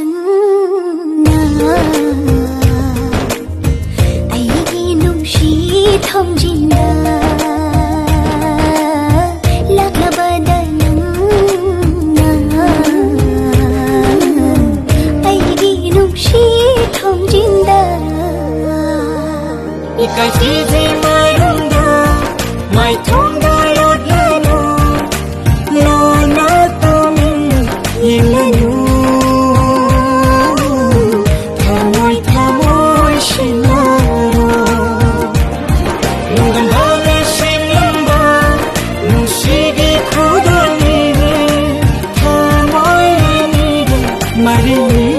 nắng na ai gi nung shi thong jin da lạc là bờ đời nắng na ai gi nung shi thong jin da ikai chi ji mai rung da mai thong da lột lên lo na to min yin lên Maria